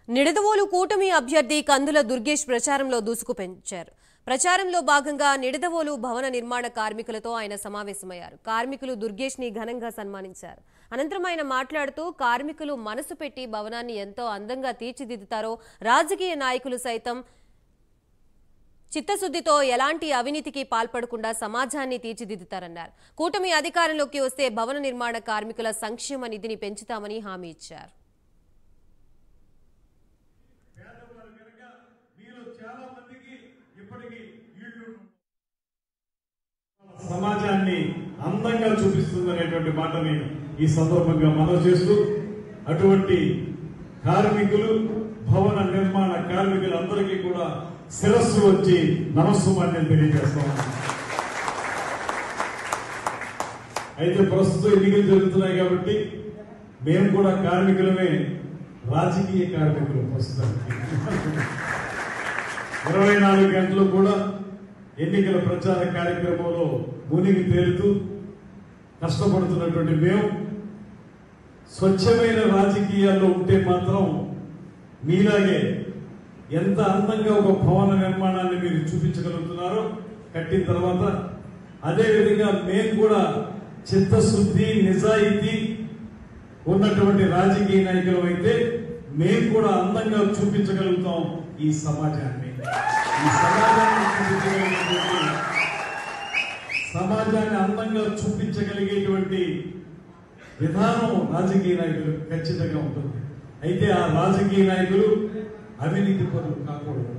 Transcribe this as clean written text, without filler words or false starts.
నిడదవోలు కూటమి అభ్యర్థి కందుల దుర్గేష్ ప్రచారంలో దూసుకుపెంచారు. ప్రచారంలో భాగంగా నిడదవోలు భవన నిర్మాణ కార్మికులతో ఆయన సమావేశమయ్యారు. కార్మికులు దుర్గేష్ ని ఘనంగా సన్మానించారు. అనంతరం ఆయన మాట్లాడుతూ కార్మికులు మనసు పెట్టి భవనాన్ని ఎంతో అందంగా తీర్చిదిద్దుతారో రాజకీయ నాయకులు సైతం చిత్తశుద్ధితో ఎలాంటి అవినీతికి పాల్పడకుండా సమాజాన్ని తీర్చిదిద్దుతారన్నారు. కూటమి అధికారంలోకి వస్తే భవన నిర్మాణ కార్మికుల సంక్షేమ నిధిని పెంచుతామని హామీ ఇచ్చారు. సమాజాన్ని అందంగా చూపిస్తుందనేటువంటి మాటని ఈ సందర్భంగా మనవి చేస్తూ అటువంటి కార్మికులు భవన నిర్మాణ కార్మికులందరికీ కూడా శిరస్సు వచ్చి నమస్సుమాన్యం తెలియజేస్తాం. అయితే ప్రస్తుతం ఎన్నికలు జరుగుతున్నాయి కాబట్టి మేము కూడా కార్మికులమే, రాజకీయ కార్మికులు. ప్రస్తుతానికి 24 గంటలు కూడా ఎన్నికల ప్రచార కార్యక్రమంలో మునిగి తేలుతూ కష్టపడుతున్నటువంటి మేము స్వచ్ఛమైన రాజకీయాల్లో ఉంటే మాత్రం మీలాగే ఎంత అందంగా ఒక భవన నిర్మాణాన్ని మీరు చూపించగలుగుతున్నారో కట్టిన తర్వాత, అదేవిధంగా మేము కూడా చిత్తశుద్ధి నిజాయితీ ఉన్నటువంటి రాజకీయ నాయకులు అయితే మేము కూడా అందంగా చూపించగలుగుతాం. ఈ సమాజాన్ని అందంగా చూపించగలిగేటువంటి విధానం రాజకీయ నాయకులు ఖచ్చితంగా ఉంటుంది. అయితే ఆ రాజకీయ నాయకులు అవినీతి పరులు కాకూడదు.